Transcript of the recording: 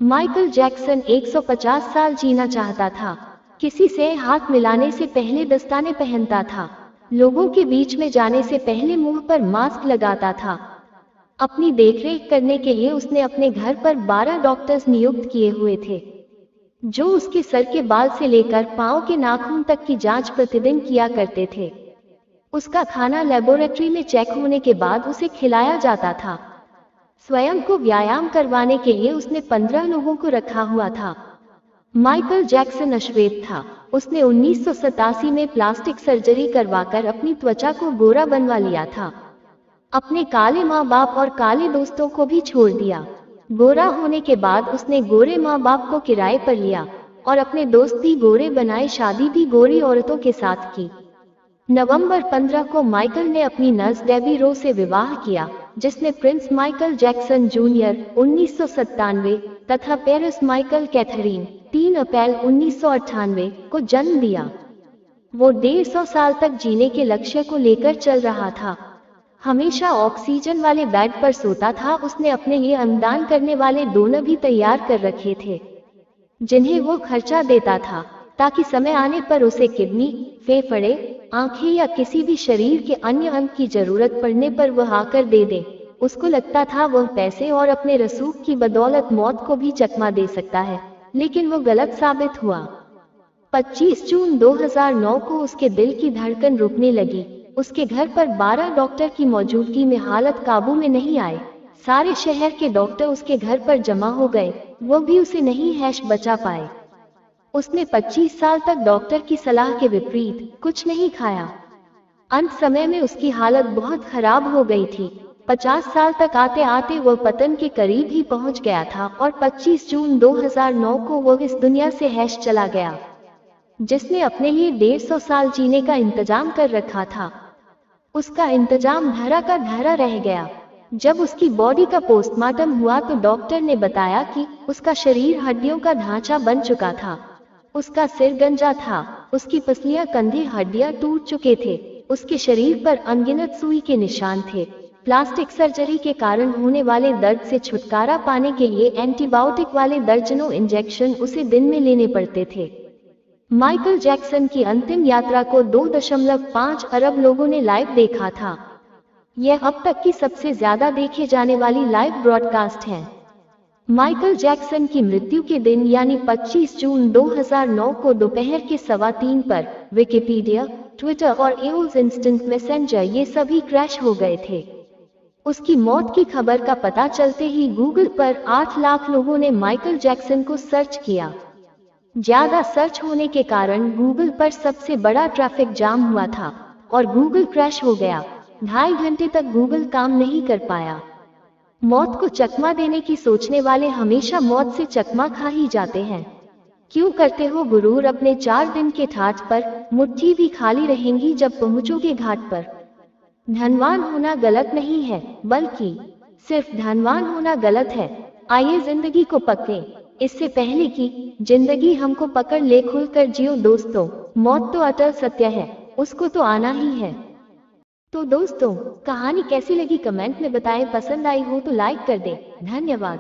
Michael Jackson 150 साल जीना चाहता था। किसी से हाथ मिलाने से पहले दस्ताने पहनता था। लोगों के बीच में जाने से पहले मुंह पर मास्क लगाता था। अपनी देखरेख करने के लिए उसने अपने घर पर 12 डॉक्टर्स नियुक्त किए हुए थे, जो उसके सर के बाल से लेकर पांव के नाखून तक की जांच प्रतिदिन किया करते थे। उसका खाना लेबोरेटरी में चेक होने के बाद उसे खिलाया जाता था। स्वयं को व्यायाम करवाने के लिए उसने 15 लोगों को रखा हुआ था। माइकल जैक्सन अश्वेत था। उसने 1987 में प्लास्टिक सर्जरी करवाकर अपनी त्वचा को गोरा बनवा लिया था। अपने काले माँ बाप और काले दोस्तों को भी छोड़ दिया। गोरा होने के बाद उसने गोरे माँ बाप को किराए पर लिया और अपने दोस्त भी गोरे बनाए। शादी भी गोरी औरतों के साथ की। नवंबर 15 को माइकल ने अपनी नर्स डेबी रो से विवाह किया, जिसने प्रिंस माइकल जैक्सन जूनियर 1997 तथा पेरिस माइकल कैथरीन 3 अप्रैल 1998 को जन्म दिया। वो 150 साल तक जीने के लक्ष्य को लेकर चल रहा था। हमेशा ऑक्सीजन वाले बेड पर सोता था। उसने अपने लिए अंगदान करने वाले डोनर भी तैयार कर रखे थे, जिन्हें वो खर्चा देता था, ताकि समय आने पर उसे किडनी, फेफड़े, आंखें या किसी भी शरीर के अन्य अंग की जरूरत पड़ने पर वह आकर दे दे। उसको लगता था वह पैसे और अपने रसूख की बदौलत मौत को भी चकमा दे सकता है, लेकिन वो गलत साबित हुआ। 25 जून 2009 को उसके दिल की धड़कन रुकने लगी। उसके घर पर 12 डॉक्टर की मौजूदगी में हालत काबू में नहीं आए। सारे शहर के डॉक्टर उसके घर पर जमा हो गए, वो भी उसे नहीं हैश बचा पाए। उसने 25 साल तक डॉक्टर की सलाह के विपरीत कुछ नहीं खाया। अंत समय में उसकी हालत बहुत खराब हो गई थी। 50 साल तक आते आते वह पतन के करीब ही पहुंच गया था और 25 जून 2009 को वह इस दुनिया से हैश चला गया, जिसने अपने लिए 150 साल जीने का इंतजाम कर रखा था। उसका इंतजाम धरा का धरा रह गया। जब उसकी बॉडी का पोस्टमार्टम हुआ तो डॉक्टर ने बताया कि उसका शरीर हड्डियों का ढांचा बन चुका था। उसका सिर गंजा था, उसकी पसलियां, कंधे, हड्डियां टूट चुके थे। उसके शरीर पर अनगिनत सुई के निशान थे। प्लास्टिक सर्जरी के कारण होने वाले दर्द से छुटकारा पाने के लिए एंटीबायोटिक वाले दर्जनों इंजेक्शन उसे दिन में लेने पड़ते थे। माइकल जैक्सन की अंतिम यात्रा को 2.5 अरब लोगों ने लाइव देखा था। यह अब तक की सबसे ज्यादा देखे जाने वाली लाइव ब्रॉडकास्ट है। माइकल जैक्सन की मृत्यु के दिन यानी 25 जून 2009 को दोपहर के 3:15 पर विकिपीडिया, ट्विटर और एओल्स इंस्टेंट मैसेंजर ये सभी क्रैश हो गए थे। उसकी मौत की खबर का पता चलते ही गूगल पर 8 लाख लोगों ने माइकल जैक्सन को सर्च किया। ज्यादा सर्च होने के कारण गूगल पर सबसे बड़ा ट्रैफिक जाम हुआ था और गूगल क्रैश हो गया। 2.5 घंटे तक गूगल काम नहीं कर पाया। मौत को चकमा देने की सोचने वाले हमेशा मौत से चकमा खा ही जाते हैं। क्यों करते हो गुरूर अपने 4 दिन के ठाठ पर, मुट्ठी भी खाली रहेंगी जब पहुंचोगे घाट पर। धनवान होना गलत नहीं है, बल्कि सिर्फ धनवान होना गलत है। आइए जिंदगी को पकड़ें, इससे पहले कि जिंदगी हमको पकड़ ले। खुलकर जियो दोस्तों, मौत तो अटल सत्य है, उसको तो आना ही है। तो दोस्तों, कहानी कैसी लगी कमेंट में बताएं। पसंद आई हो तो लाइक कर दें। धन्यवाद।